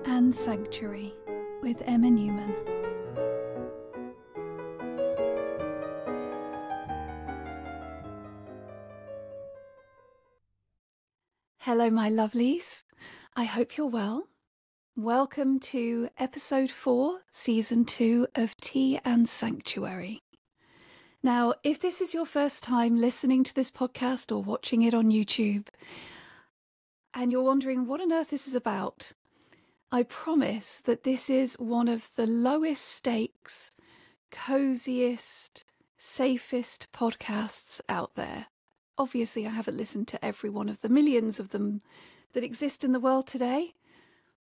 and Sanctuary with Emma Newman. Hello, my lovelies. I hope you're well. Welcome to episode 4, season 2 of Tea and Sanctuary. Now, if this is your first time listening to this podcast or watching it on YouTube, and you're wondering what on earth this is about, I promise that this is one of the lowest stakes, coziest, safest podcasts out there. Obviously, I haven't listened to every one of the millions of them that exist in the world today,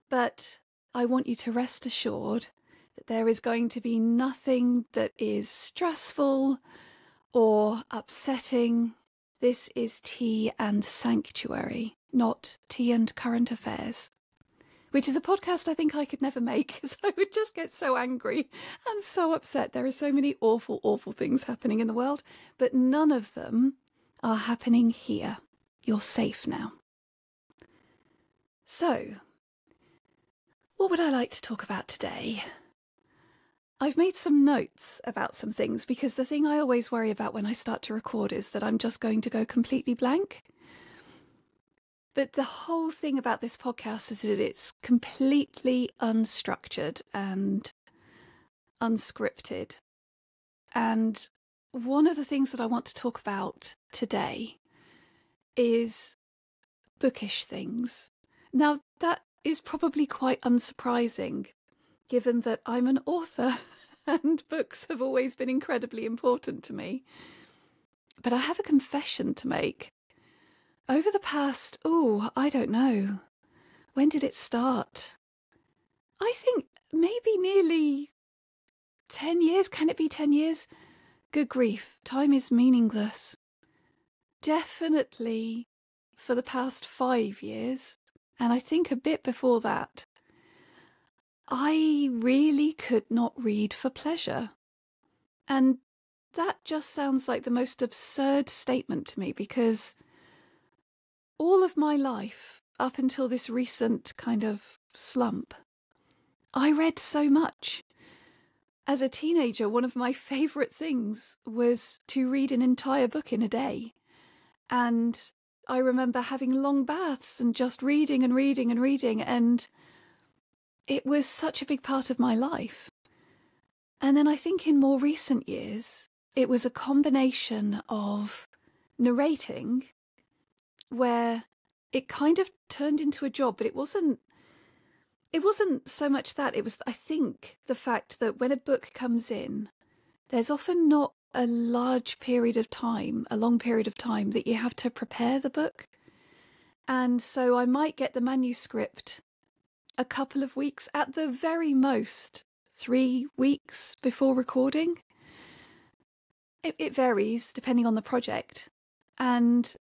but I want you to rest assured that there is going to be nothing that is stressful or upsetting. This is Tea and Sanctuary, not Tea and Current Affairs, which is a podcast I think I could never make because I would just get so angry and so upset. There are so many awful, awful things happening in the world, but none of them are happening here. You're safe now. So, what would I like to talk about today? I've made some notes about some things because the thing I always worry about when I start to record is that I'm just going to go completely blank. But the whole thing about this podcast is that it's completely unstructured and unscripted. And one of the things that I want to talk about today is bookish things. Now, that is probably quite unsurprising, given that I'm an author and books have always been incredibly important to me. But I have a confession to make. Over the past, I don't know, when did it start? I think maybe nearly 10 years. Can it be 10 years? Good grief, time is meaningless. Definitely for the past 5 years, and I think a bit before that, I really could not read for pleasure. And that just sounds like the most absurd statement to me because all of my life, up until this recent kind of slump, I read so much. As a teenager, one of my favourite things was to read an entire book in a day. And I remember having long baths and just reading and reading and reading, and it was such a big part of my life. And then I think in more recent years, it was a combination of narrating, where it kind of turned into a job, but it wasn't so much that. It was, I think, the fact that when a book comes in, there's often not a long period of time that you have to prepare the book. And so I might get the manuscript a couple of weeks, at the very most 3 weeks before recording. It varies depending on the project. And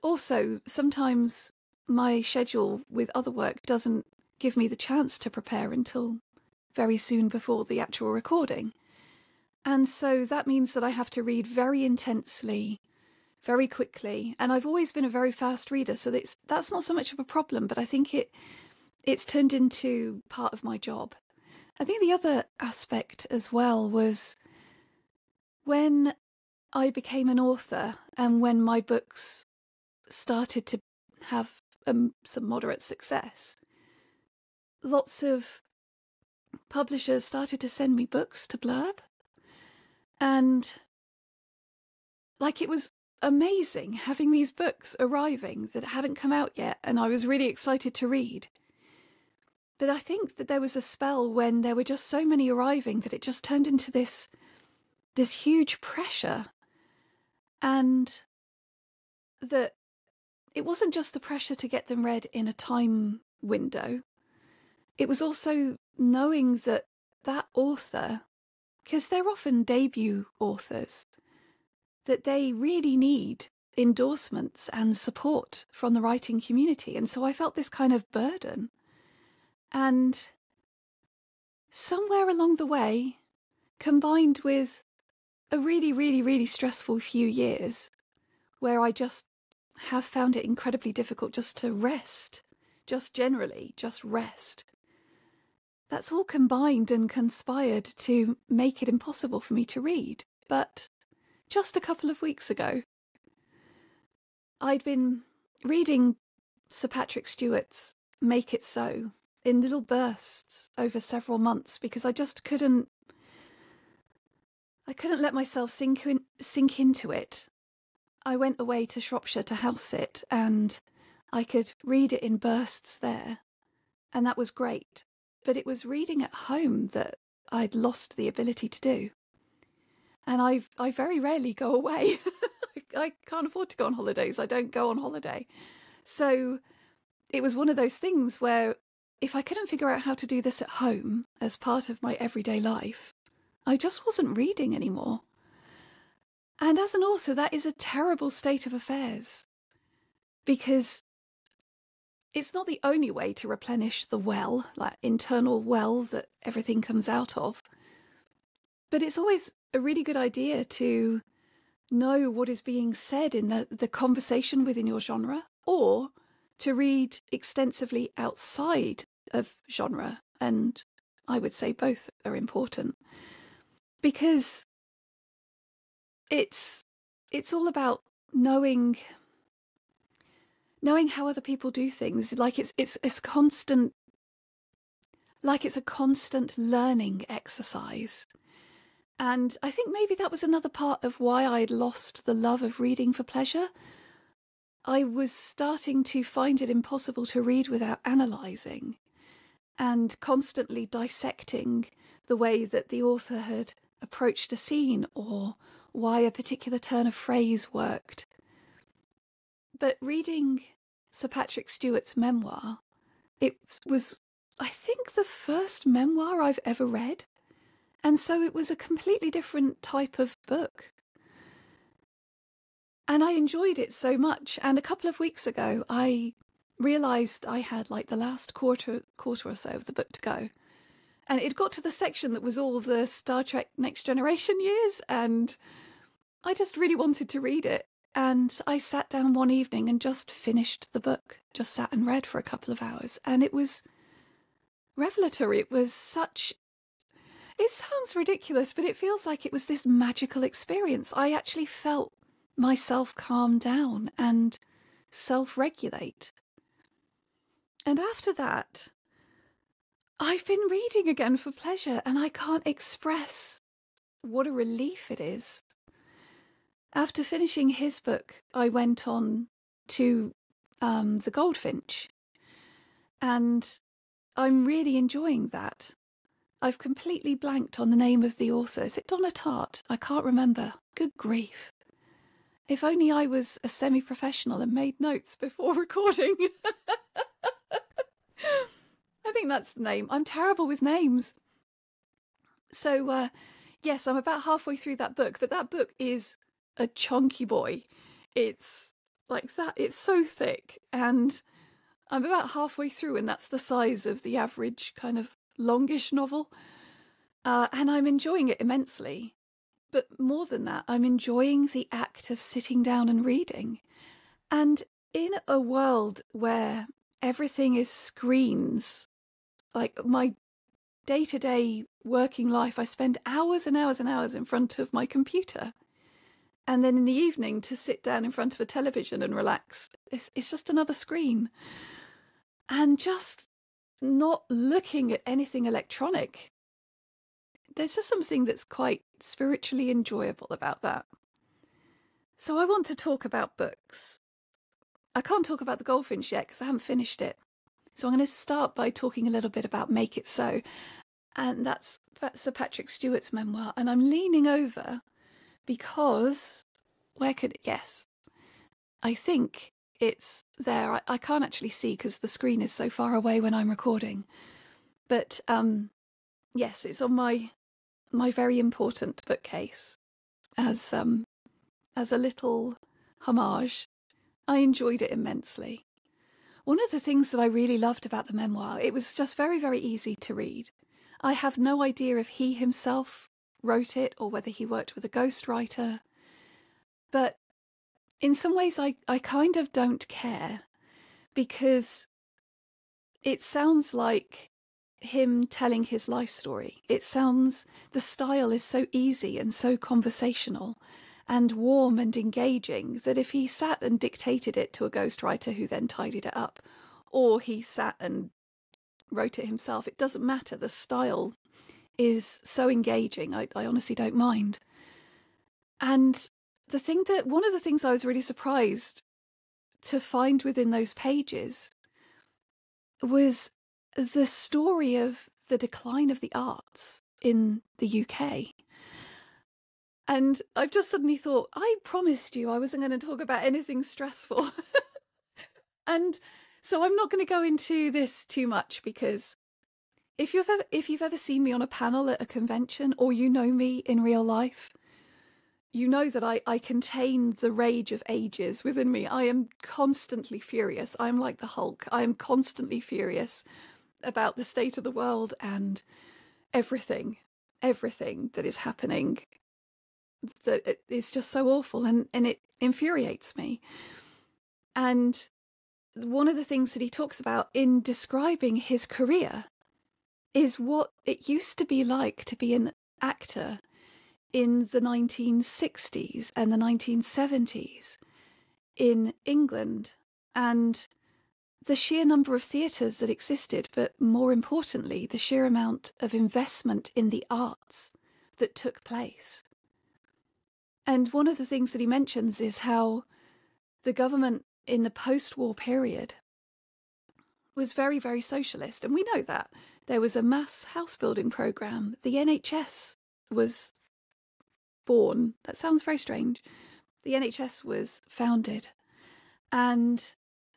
also, sometimes my schedule with other work doesn't give me the chance to prepare until very soon before the actual recording. And so that means that I have to read very intensely, very quickly. And I've always been a very fast reader, so that's not so much of a problem, but I think it's turned into part of my job. I think the other aspect as well was when I became an author and when my books started to have some moderate success, lots of publishers started to send me books to blurb. And it was amazing having these books arriving that hadn't come out yet, and I was really excited to read. But I think that there was a spell when there were just so many arriving that it just turned into this huge pressure. And that it wasn't just the pressure to get them read in a time window. It was also knowing that author, because they're often debut authors, that they really need endorsements and support from the writing community. And so I felt this kind of burden. And somewhere along the way, combined with a really, really, really stressful few years, where I just have found it incredibly difficult just to rest, just generally, just rest. that's all combined and conspired to make it impossible for me to read. But just a couple of weeks ago, I'd been reading Sir Patrick Stewart's Make It So in little bursts over several months because I just couldn't let myself sink into it. I went away to Shropshire to house it, and I could read it in bursts there, and that was great. But it was reading at home that I'd lost the ability to do. And I very rarely go away. I can't afford to go on holidays. I don't go on holiday. So it was one of those things where if I couldn't figure out how to do this at home as part of my everyday life, I just wasn't reading anymore. And as an author, that is a terrible state of affairs, because it's not the only way to replenish the well, like internal well that everything comes out of. But it's always a really good idea to know what is being said in the conversation within your genre, or to read extensively outside of genre. And I would say both are important, because it's all about knowing how other people do things. Like it's a constant learning exercise. And I think maybe that was another part of why I'd lost the love of reading for pleasure. I was starting to find it impossible to read without analysing and constantly dissecting the way that the author had approached a scene or why a particular turn of phrase worked. But reading Sir Patrick Stewart's memoir, it was, I think, the first memoir I've ever read. And so it was a completely different type of book. And I enjoyed it so much. And a couple of weeks ago, I realised I had like the last quarter or so of the book to go. And it got to the section that was all the Star Trek Next Generation years. And I just really wanted to read it. And I sat down one evening and just finished the book. Just sat and read for a couple of hours. And it was revelatory. It was such... It sounds ridiculous, but it feels like it was this magical experience. I actually felt myself calm down and self-regulate. And after that, I've been reading again for pleasure, and I can't express what a relief it is. After finishing his book, I went on to The Goldfinch, and I'm really enjoying that. I've completely blanked on the name of the author. Is it Donna Tartt? I can't remember. Good grief. If only I was a semi-professional and made notes before recording. I think that's the name. I'm terrible with names. So, yes, I'm about halfway through that book, but that book is a chunky boy. It's like that. It's so thick, and I'm about halfway through, and that's the size of the average kind of longish novel, and I'm enjoying it immensely. But more than that, I'm enjoying the act of sitting down and reading. And in a world where everything is screens, like my day-to-day working life, I spend hours and hours and hours in front of my computer. And then in the evening to sit down in front of a television and relax, it's just another screen. And just not looking at anything electronic. There's just something that's quite spiritually enjoyable about that. So I want to talk about books. I can't talk about The Goldfinch yet because I haven't finished it. So I'm going to start by talking a little bit about Make It So. And that's Sir Patrick Stewart's memoir. And I'm leaning over because, yes, I think it's there. I can't actually see because the screen is so far away when I'm recording. But yes, it's on my very important bookcase as a little homage. I enjoyed it immensely. One of the things that I really loved about the memoir, it was just very, very easy to read. I have no idea if he himself wrote it or whether he worked with a ghostwriter. But in some ways, I kind of don't care, because it sounds like him telling his life story. The style is so easy and so conversational and warm and engaging that if he sat and dictated it to a ghostwriter who then tidied it up, or he sat and wrote it himself, it doesn't matter. The style is so engaging. I honestly don't mind. And one of the things I was really surprised to find within those pages was the story of the decline of the arts in the UK. And I've just suddenly thought, I promised you I wasn't going to talk about anything stressful. And so I'm not going to go into this too much, because if you've ever seen me on a panel at a convention, or you know me in real life, you know that I contain the rage of ages within me. I am constantly furious. I'm like the Hulk. I am constantly furious about the state of the world and everything that is happening. That it's just so awful, and it infuriates me. And one of the things that he talks about in describing his career is what it used to be like to be an actor in the 1960s and the 1970s in England, and the sheer number of theatres that existed, but more importantly, the sheer amount of investment in the arts that took place. And one of the things that he mentions is how the government in the post-war period was very, very socialist. And we know that. There was a mass house building programme. The NHS was born. That sounds very strange. The NHS was founded. And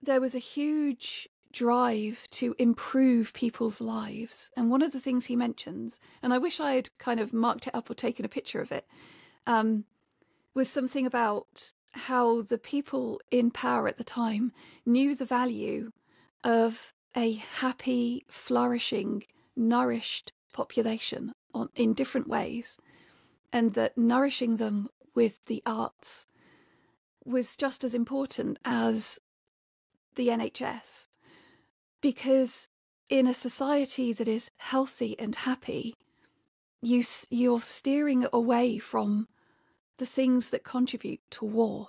there was a huge drive to improve people's lives. And one of the things he mentions, and I wish I had kind of marked it up or taken a picture of it, was something about how the people in power at the time knew the value of a happy, flourishing, nourished population in different ways, and that nourishing them with the arts was just as important as the NHS. Because in a society that is healthy and happy, you're steering away from the things that contribute to war.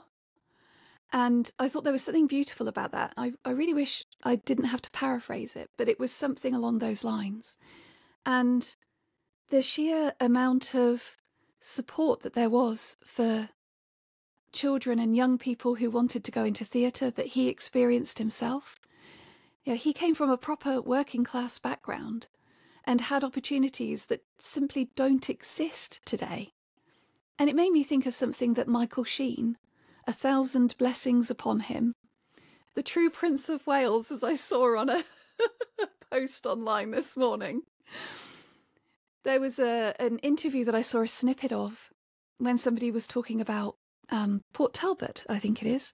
And I thought there was something beautiful about that. I really wish I didn't have to paraphrase it, but it was something along those lines. And the sheer amount of support that there was for children and young people who wanted to go into theatre that he experienced himself. You know, he came from a proper working class background and had opportunities that simply don't exist today. And it made me think of something that Michael Sheen, 1,000 blessings upon him, the true Prince of Wales, as I saw on a post online this morning. There was an interview that I saw a snippet of when somebody was talking about Port Talbot, I think it is.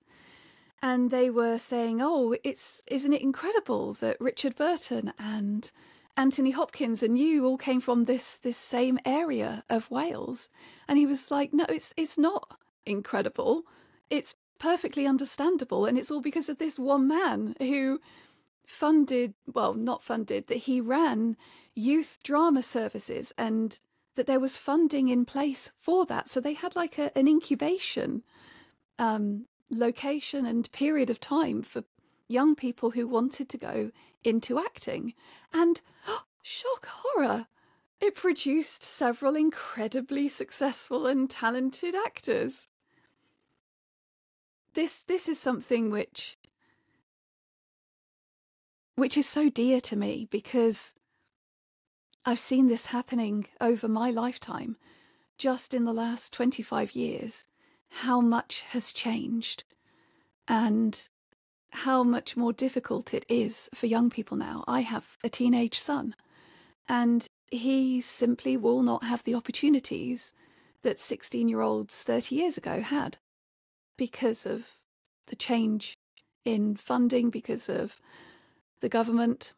And they were saying, oh, isn't it incredible that Richard Burton and Anthony Hopkins and you all came from this same area of Wales? And he was like, no, it's not incredible. It's perfectly understandable. And it's all because of this one man who that he ran youth drama services, and that there was funding in place for that. So they had like an incubation location and period of time for young people who wanted to go into acting. And shock horror, it produced several incredibly successful and talented actors. This is something which is so dear to me, because I've seen this happening over my lifetime. Just in the last 25 years, how much has changed, and how much more difficult it is for young people now. I have a teenage son, and he simply will not have the opportunities that 16-year-olds 30 years ago had, because of the change in funding, because of the government.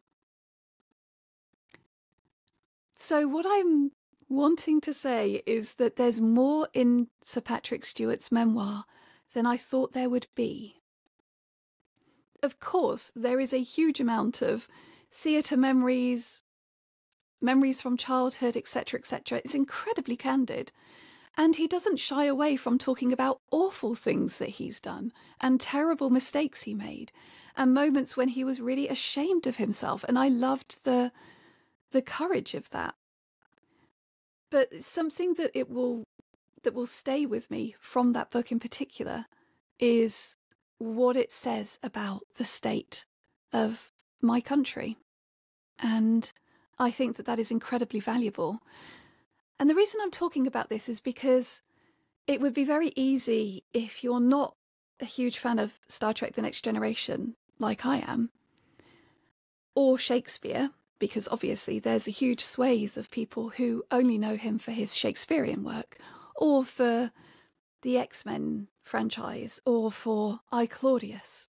So what I'm wanting to say is that there's more in Sir Patrick Stewart's memoir than I thought there would be. Of course, there is a huge amount of theatre memories, memories from childhood, etc., etc. It's incredibly candid. And he doesn't shy away from talking about awful things that he's done and terrible mistakes he made and moments when he was really ashamed of himself. And I loved the courage of that. But something that will stay with me from that book in particular is what it says about the state of my country. And I think that is incredibly valuable. And the reason I'm talking about this is because it would be very easy, if you're not a huge fan of Star Trek The Next Generation, like I am, or Shakespeare, because obviously there's a huge swathe of people who only know him for his Shakespearean work, or for the X-Men franchise, or for I, Claudius.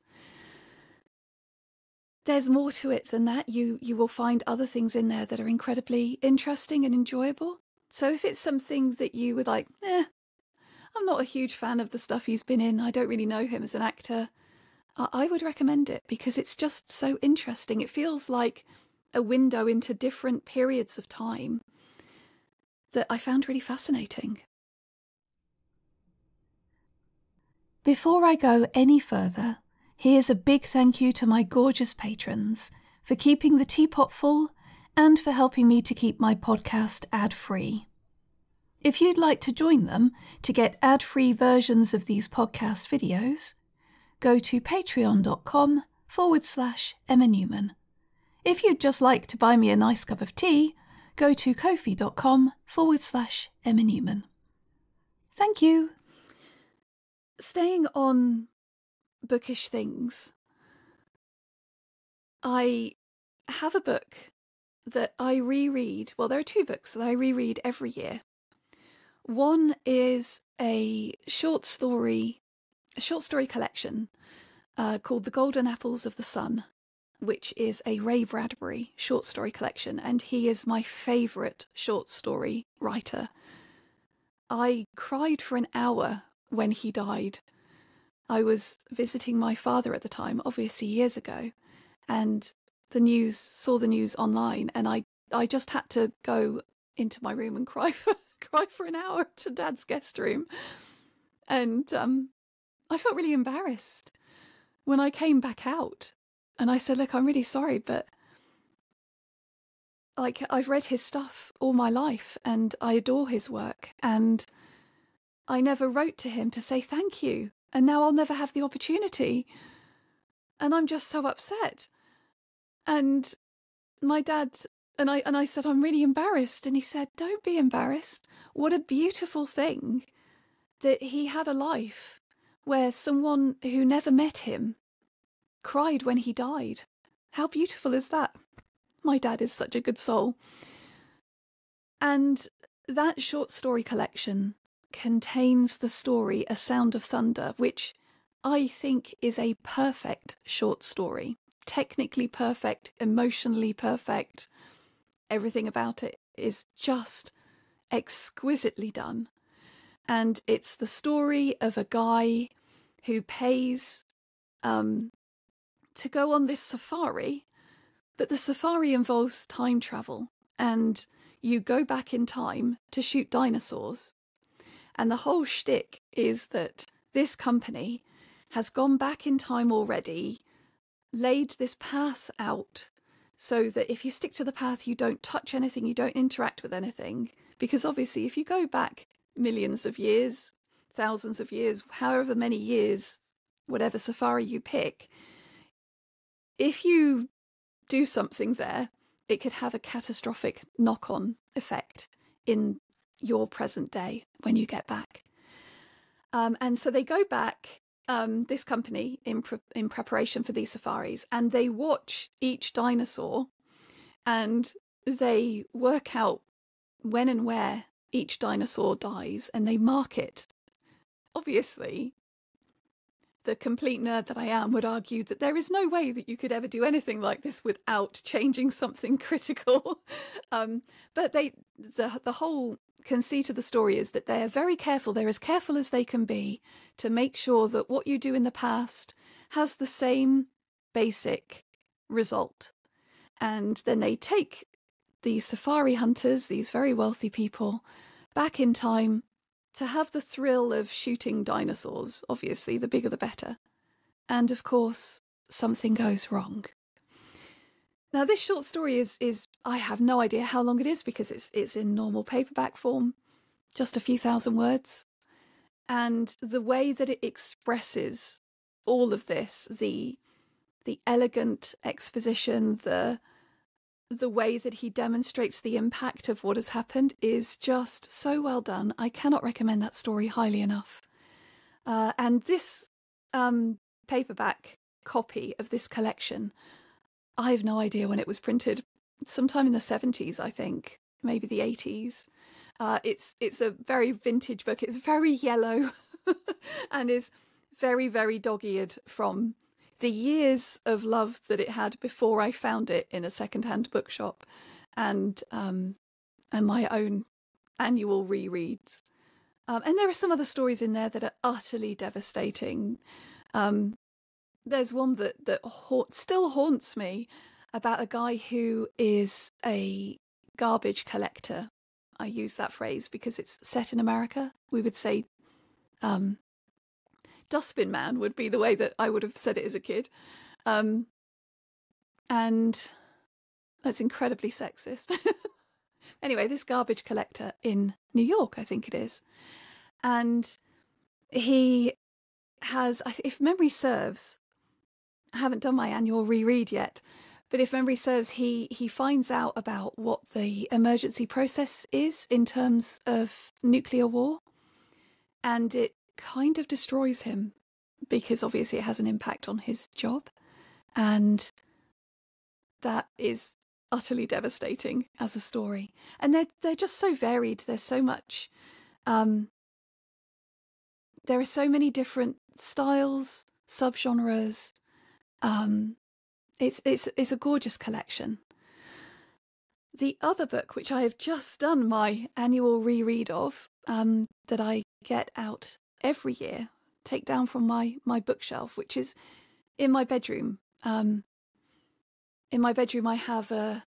There's more to it than that. You will find other things in there that are incredibly interesting and enjoyable. So if it's something that you would like, I'm not a huge fan of the stuff he's been in, I don't really know him as an actor, I would recommend it because it's just so interesting. It feels like a window into different periods of time that I found really fascinating. Before I go any further, here's a big thank you to my gorgeous patrons for keeping the teapot full and for helping me to keep my podcast ad-free. If you'd like to join them to get ad-free versions of these podcast videos, go to patreon.com/Emma Newman. If you'd just like to buy me a nice cup of tea, go to ko-fi.com/Emma Newman. Thank you. Staying on bookish things, I have a book that I reread. Well, there are two books that I reread every year. One is a short story collection called The Golden Apples of the Sun, which is a Ray Bradbury short story collection, and he is my favourite short story writer. I cried for an hour when he died. I was visiting my father at the time, obviously years ago, and saw the news online, and I just had to go into my room and cry for an hour to Dad's guest room. And I felt really embarrassed when I came back out, and I said, look, I'm really sorry, but like, I've read his stuff all my life and I adore his work, and I never wrote to him to say thank you, and now I'll never have the opportunity, and I'm just so upset. And my dad and I said, I'm really embarrassed, and he said, don't be embarrassed. What a beautiful thing that he had a life where someone who never met him cried when he died. How beautiful is that? My dad is such a good soul. And that short story collection contains the story A Sound of Thunder, which I think is a perfect short story. Technically perfect, emotionally perfect. Everything about it is just exquisitely done. And it's the story of a guy who pays to go on this safari, but the safari involves time travel, and you go back in time to shoot dinosaurs. And the whole shtick is that this company has gone back in time already, laid this path out so that if you stick to the path, you don't touch anything, you don't interact with anything. Because obviously, if you go back millions of years, thousands of years, however many years, whatever safari you pick, if you do something there, it could have a catastrophic knock-on effect in your present day when you get back. And so they go back, this company, in preparation for these safaris, and they watch each dinosaur and they work out when and where each dinosaur dies, and they mark it. Obviously, the complete nerd that I am would argue that there is no way that you could ever do anything like this without changing something critical. But the whole conceit of the story is that they are very careful. They're as careful as they can be to make sure that what you do in the past has the same basic result. And then they take these safari hunters, these very wealthy people, back in time to have the thrill of shooting dinosaurs. Obviously, the bigger the better. And of course, something goes wrong. Now, this short story is I have no idea how long it is because it's in normal paperback form, just a few thousand words. And the way that it expresses all of this, the elegant exposition, the way that he demonstrates the impact of what has happened is just so well done. I cannot recommend that story highly enough. And this paperback copy of this collection, I have no idea when it was printed. Sometime in the 70s, I think, maybe the 80s. It's a very vintage book. It's very yellow and is very, very dog-eared from the years of love that it had before I found it in a second-hand bookshop, and my own annual rereads. And there are some other stories in there that are utterly devastating. There's one that still haunts me, about a guy who is a garbage collector. I use that phrase because it's set in America. We would say dustbin man would be the way that I would have said it as a kid. And that's incredibly sexist. Anyway, this garbage collector in New York, I think it is. And he has, if memory serves, I haven't done my annual reread yet, but if memory serves, he finds out about what the emergency process is in terms of nuclear war. And it kind of destroys him because obviously it has an impact on his job. And that is utterly devastating as a story. And they're just so varied. There's so much. There are so many different styles, subgenres. It's a gorgeous collection. The other book, which I have just done my annual reread of, that I get out every year, take down from my bookshelf, which is in my bedroom. In my bedroom, I have a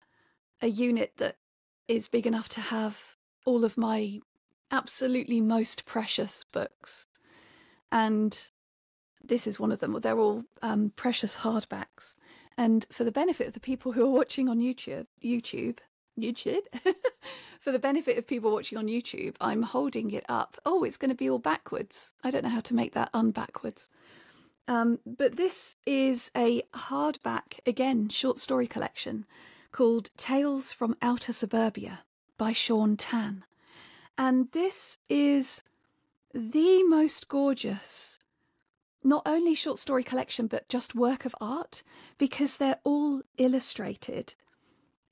unit that is big enough to have all of my absolutely most precious books. And this is one of them. They're all precious hardbacks. And for the benefit of the people who are watching on YouTube, for the benefit of people watching on YouTube, I'm holding it up. Oh, it's going to be all backwards. I don't know how to make that unbackwards. But this is a hardback, again, short story collection called Tales from Outer Suburbia by Shaun. And this is the most gorgeous, not only short story collection, but just work of art, because they're all illustrated.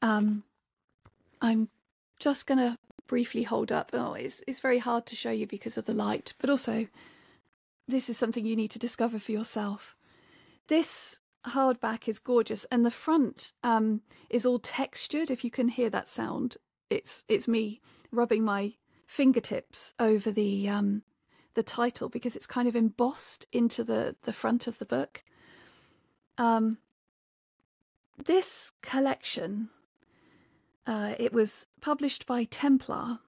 I'm just going to briefly hold up. Oh, it's very hard to show you because of the light, but also this is something you need to discover for yourself. This hardback is gorgeous, and the front is all textured. If you can hear that sound, it's me rubbing my fingertips over the title because it's kind of embossed into the front of the book. This collection, it was published by Templar,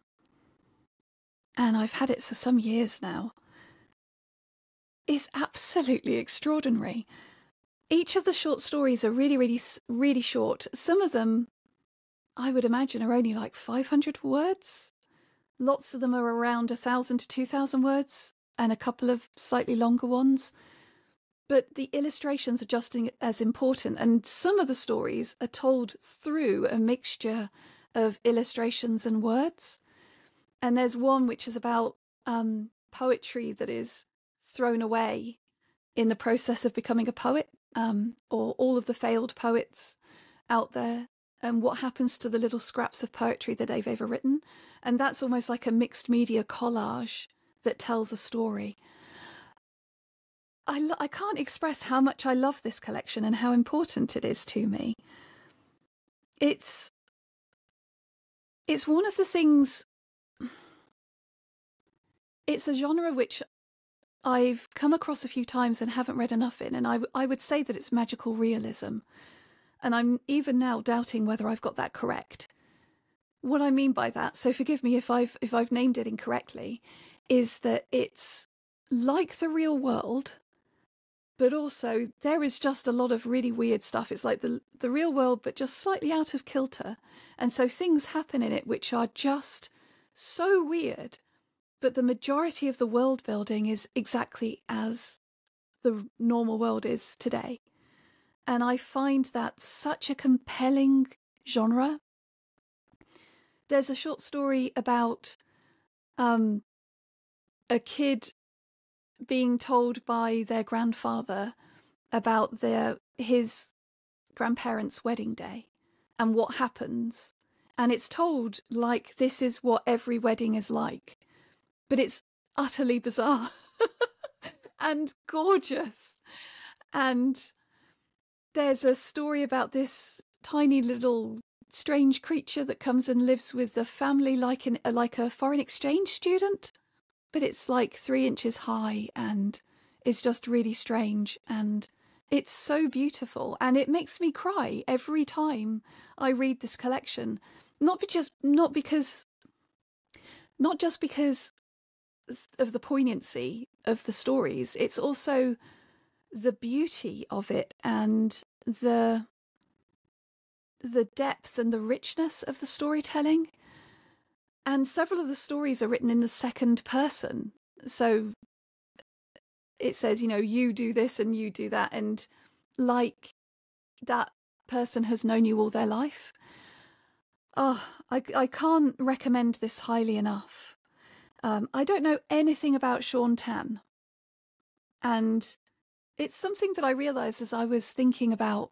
and I've had it for some years now. It's absolutely extraordinary. Each of the short stories are really, really, really short. Some of them, I would imagine, are only like 500 words. Lots of them are around 1,000 to 2,000 words, and a couple of slightly longer ones. But the illustrations are just as important, and some of the stories are told through a mixture of illustrations and words. And there's one which is about poetry that is thrown away in the process of becoming a poet, or all of the failed poets out there, and what happens to the little scraps of poetry that they've ever written. And that's almost like a mixed media collage that tells a story. I can't express how much I love this collection and how important it is to me. It's one of the things. It's a genre which I've come across a few times and haven't read enough in, and I would say that it's magical realism. And I'm even now doubting whether I've got that correct. what I mean by that, so forgive me if I've named it incorrectly, is that it's like the real world, but also there is just a lot of really weird stuff. It's like the real world, but just slightly out of kilter. And so things happen in it which are just so weird, but the majority of the world building is exactly as the normal world is today. And I find that such a compelling genre. There's a short story about a kid being told by their grandfather about his grandparents' wedding day and what happens. And it's told like this is what every wedding is like. But it's utterly bizarre and gorgeous. And there's a story about this tiny little strange creature that comes and lives with the family like a foreign exchange student, but it's like 3 inches high and is just really strange, and it's so beautiful, and it makes me cry every time I read this collection. Not just because of the poignancy of the stories, it's also the beauty of it and the depth and the richness of the storytelling. And several of the stories are written in the second person. So it says, you do this and you do that. And like that person has known you all their life. Oh, I can't recommend this highly enough. I don't know anything about Shaun Tan. And it's something that I realised as I was thinking about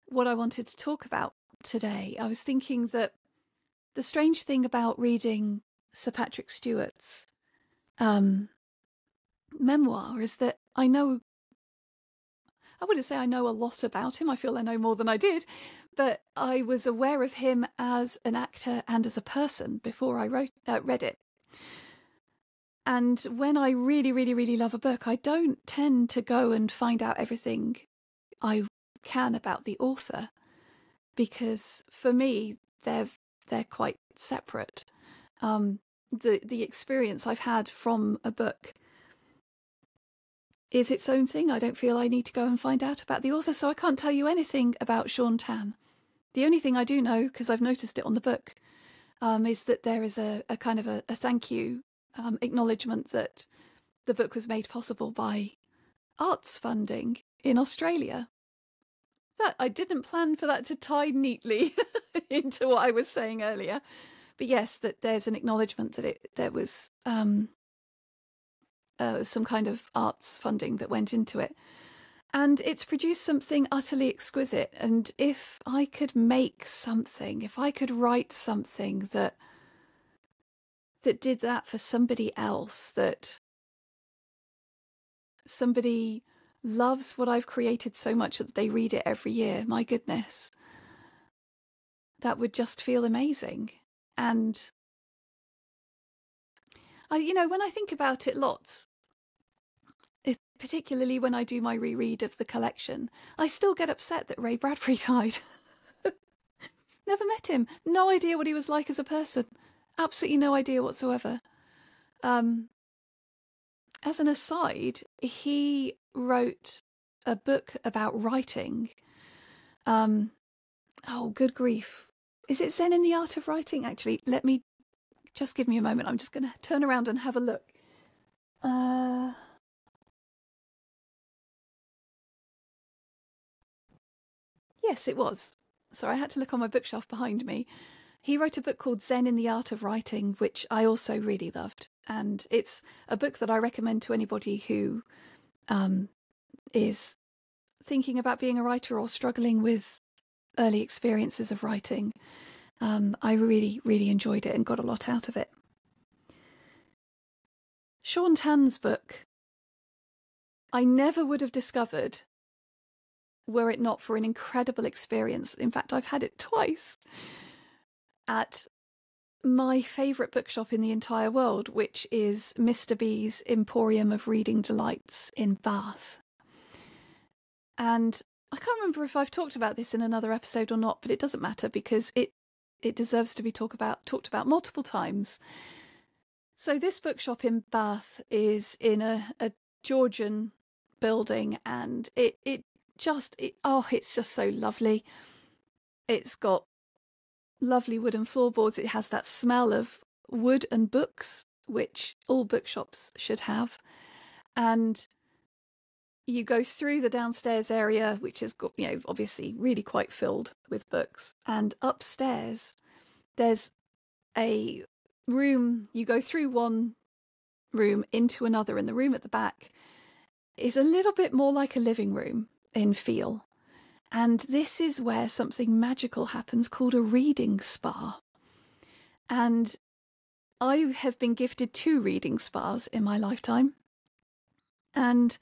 what I wanted to talk about today. I was thinking that the strange thing about reading Sir Patrick Stewart's memoir is that I wouldn't say I know a lot about him. I feel I know more than I did, but I was aware of him as an actor and as a person before I read it. And when I really, really, really love a book, I don't tend to go and find out everything I can about the author, because for me, they're quite separate. The experience I've had from a book is its own thing. I don't feel I need to go and find out about the author, so I can't tell you anything about Shaun Tan. The only thing I do know, because I've noticed it on the book, is that there is a kind of a thank you acknowledgement that the book was made possible by arts funding in Australia. That I didn't plan for that to tie neatly into what I was saying earlier. But yes, that there's an acknowledgement that there was some kind of arts funding that went into it. And it's produced something utterly exquisite. And if I could make something, if I could write something that did that for somebody else, that somebody loves what I've created so much that they read it every year, my goodness, that would just feel amazing. And when I think about it lots, particularly when I do my reread of the collection, I still get upset that Ray Bradbury died. Never met him. No idea what he was like as a person. Absolutely no idea whatsoever. As an aside, he wrote a book about writing. Oh, good grief. Is it Zen in the Art of Writing? Actually, just give me a moment. I'm just going to turn around and have a look. Yes, it was. Sorry, I had to look on my bookshelf behind me. He wrote a book called Zen in the Art of Writing, which I also really loved. And it's a book that I recommend to anybody who is thinking about being a writer or struggling with early experiences of writing. I really, really enjoyed it and got a lot out of it. Shaun Tan's book, I never would have discovered were it not for an incredible experience. In fact, I've had it twice at my favourite bookshop in the entire world, which is Mr. B's Emporium of Reading Delights in Bath. And I can't remember if I've talked about this in another episode or not, but it doesn't matter because it it deserves to be talked about multiple times. So this bookshop in Bath is in a Georgian building, and it's just so lovely. It's got lovely wooden floorboards. It has that smell of wood and books, which all bookshops should have. And you go through the downstairs area, which is, obviously really quite filled with books. And upstairs, there's a room. You go through one room into another, and the room at the back is a little bit more like a living room in feel. And this is where something magical happens called a reading spa. And I have been gifted 2 reading spas in my lifetime. And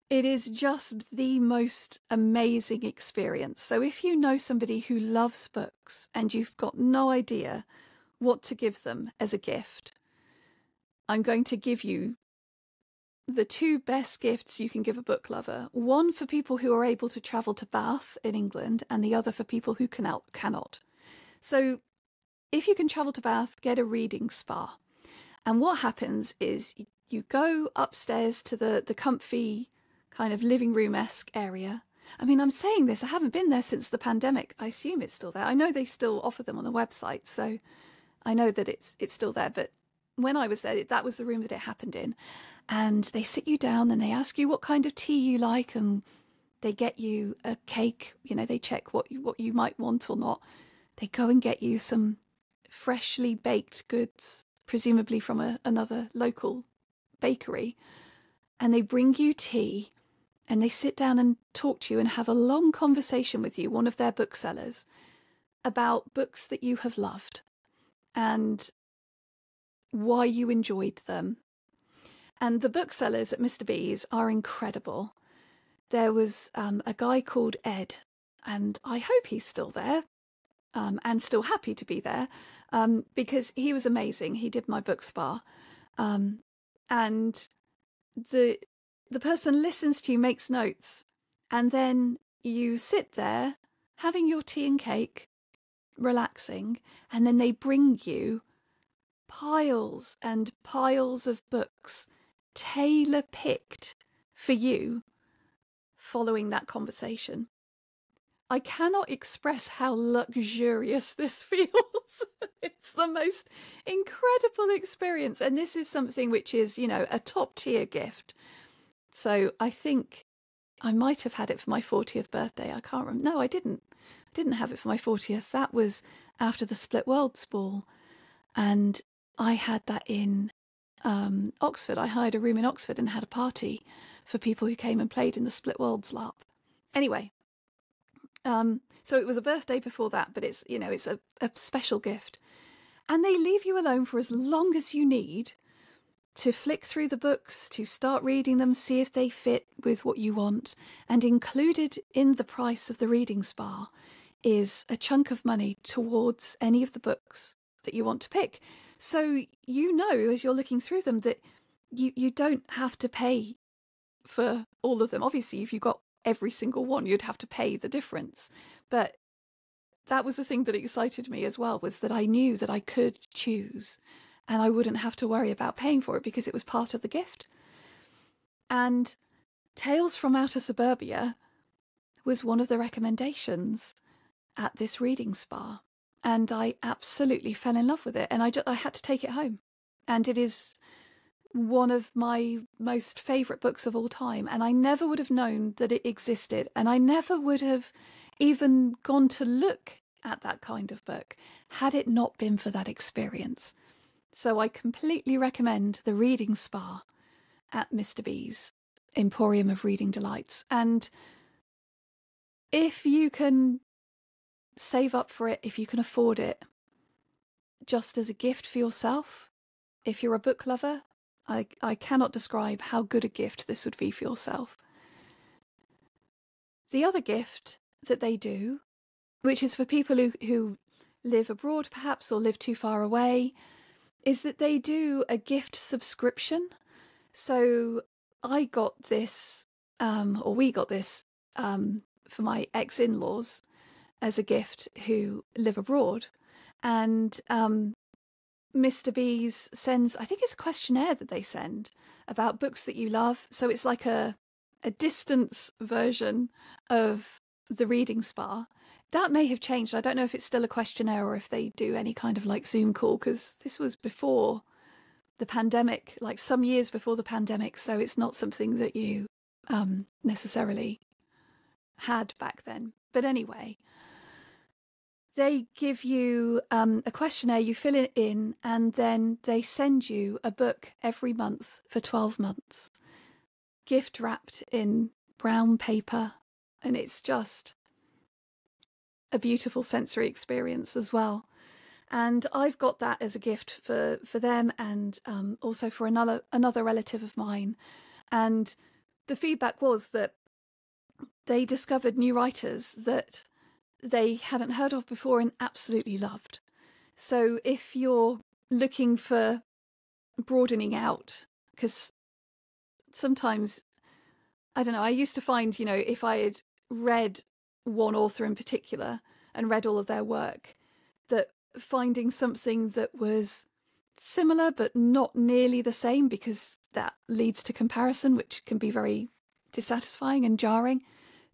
it is just the most amazing experience. So if you know somebody who loves books and you've got no idea what to give them as a gift, I'm going to give you the 2 best gifts you can give a book lover. One for people who are able to travel to Bath in England, and the other for people who cannot. So if you can travel to Bath, get a reading spa. And what happens is you go upstairs to the comfy kind of living room-esque area. I mean, I'm saying this, I haven't been there since the pandemic. I assume it's still there. I know they still offer them on the website, so I know that it's still there. But when I was there, that was the room that it happened in. And they sit you down and they ask you what kind of tea you like, and they get you a cake. They check what you might want or not. They go and get you some freshly baked goods, presumably from another local bakery. And they bring you tea, and they sit down and talk to you and have a long conversation with you, one of their booksellers, about books that you have loved and why you enjoyed them. And the booksellers at Mr. B's are incredible. There was a guy called Ed, and I hope he's still there and still happy to be there, because he was amazing. He did my book spa. And the person listens to you, makes notes, and then you sit there having your tea and cake, relaxing, and then they bring you piles and piles of books tailor-picked for you following that conversation. I cannot express how luxurious this feels. It's the most incredible experience. And this is something which is, a top tier gift. So I think I might have had it for my 40th birthday. I can't remember. No, I didn't. I didn't have it for my 40th. That was after the Split Worlds ball. And I had that in Oxford. I hired a room in Oxford and had a party for people who came and played in the Split Worlds LARP. Anyway, so it was a birthday before that, but it's a special gift. And they leave you alone for as long as you need to flick through the books, to start reading them, see if they fit with what you want. And included in the price of the reading spa is a chunk of money towards any of the books that you want to pick. So as you're looking through them, that you don't have to pay for all of them. Obviously, if you got every single one, you'd have to pay the difference. But that was the thing that excited me as well, was that I knew that I could choose and I wouldn't have to worry about paying for it because it was part of the gift. And Tales from Outer Suburbia was one of the recommendations at this reading spa. And I absolutely fell in love with it. And I had to take it home. And it is one of my most favourite books of all time. And I never would have known that it existed. And I never would have even gone to look at that kind of book had it not been for that experience. So I completely recommend the reading spa at Mr. B's Emporium of Reading Delights. And if you can save up for it, if you can afford it, just as a gift for yourself, if you're a book lover, I cannot describe how good a gift this would be for yourself. The other gift that they do, which is for people who live abroad perhaps or live too far away, is that they do a gift subscription. So I got this, or we got this for my ex-in-laws as a gift who live abroad. And Mr. B's sends, I think it's a questionnaire that they send about books that you love. So it's like a distance version of the reading spa. That may have changed. I don't know if it's still a questionnaire or if they do any kind of like Zoom call, because this was before the pandemic, like some years before the pandemic. So it's not something that you necessarily had back then. But anyway, they give you a questionnaire, you fill it in, and then they send you a book every month for 12 months, gift wrapped in brown paper. And it's just a beautiful sensory experience as well. And I've got that as a gift for them, and also for another relative of mine. And the feedback was that they discovered new writers that they hadn't heard of before and absolutely loved. So if you're looking for broadening out, because sometimes, I don't know, I used to find, if I had read one author in particular and read all of their work, that finding something that was similar but not nearly the same, because that leads to comparison, which can be very dissatisfying and jarring.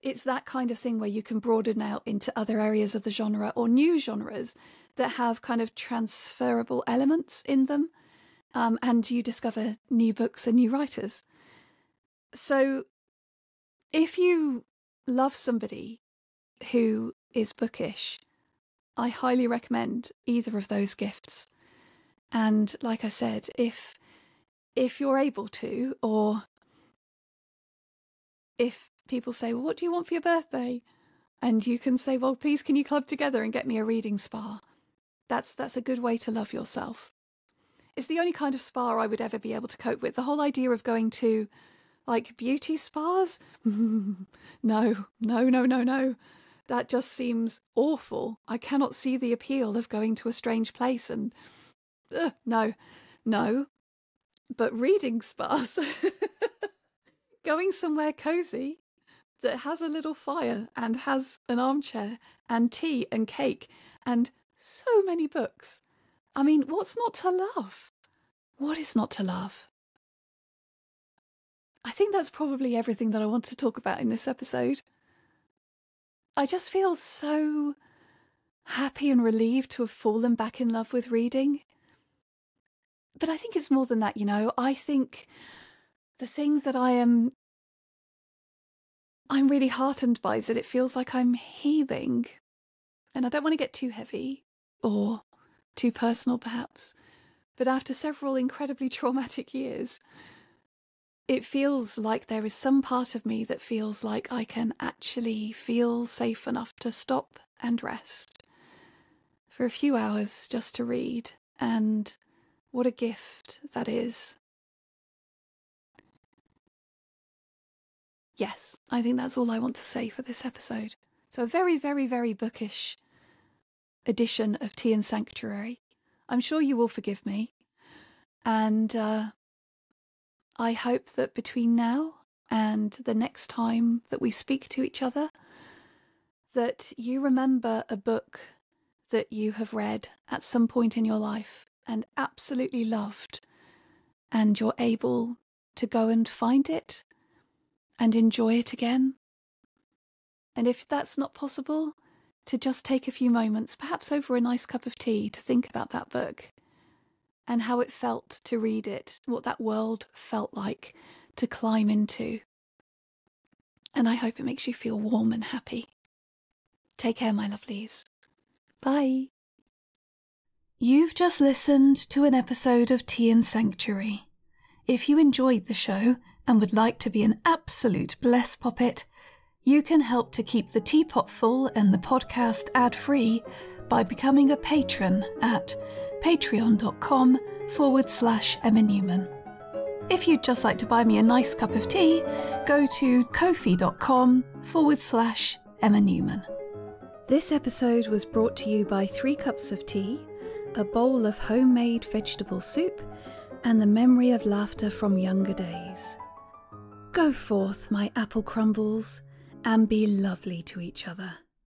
It's that kind of thing where you can broaden out into other areas of the genre or new genres that have kind of transferable elements in them, and you discover new books and new writers. So if you love somebody who is bookish, I highly recommend either of those gifts. And like I said, if you're able to, or if people say, well, what do you want for your birthday? And you can say, well, please, can you club together and get me a reading spa? That's a good way to love yourself. It's the only kind of spa I would ever be able to cope with. The whole idea of going to like beauty spas? No. That just seems awful. I cannot see the appeal of going to a strange place and no. But reading spas, going somewhere cozy that has a little fire and has an armchair and tea and cake and so many books. I mean, what's not to love? What is not to love? I think that's probably everything that I want to talk about in this episode. I just feel so happy and relieved to have fallen back in love with reading. But I think it's more than that, I think the thing that I'm really heartened by is that it feels like I'm healing. And I don't want to get too heavy or too personal, perhaps. But after several incredibly traumatic years, it feels like there is some part of me that feels like I can actually feel safe enough to stop and rest for a few hours just to read. And what a gift that is. Yes, I think that's all I want to say for this episode. So a very, very, very bookish edition of Tea and Sanctuary. I'm sure you will forgive me. And I hope that between now and the next time that we speak to each other, that you remember a book that you have read at some point in your life and absolutely loved, and you're able to go and find it and enjoy it again. And if that's not possible, to just take a few moments, perhaps over a nice cup of tea, to think about that book and how it felt to read it, what that world felt like to climb into. And I hope it makes you feel warm and happy. Take care, my lovelies. Bye. You've just listened to an episode of Tea and Sanctuary. If you enjoyed the show and would like to be an absolute bless poppet, you can help to keep the teapot full and the podcast ad-free by becoming a patron at patreon.com/Emma Newman. If you'd just like to buy me a nice cup of tea, go to ko-fi.com/Emma Newman. This episode was brought to you by 3 cups of tea, a bowl of homemade vegetable soup, and the memory of laughter from younger days. Go forth, my apple crumbles, and be lovely to each other.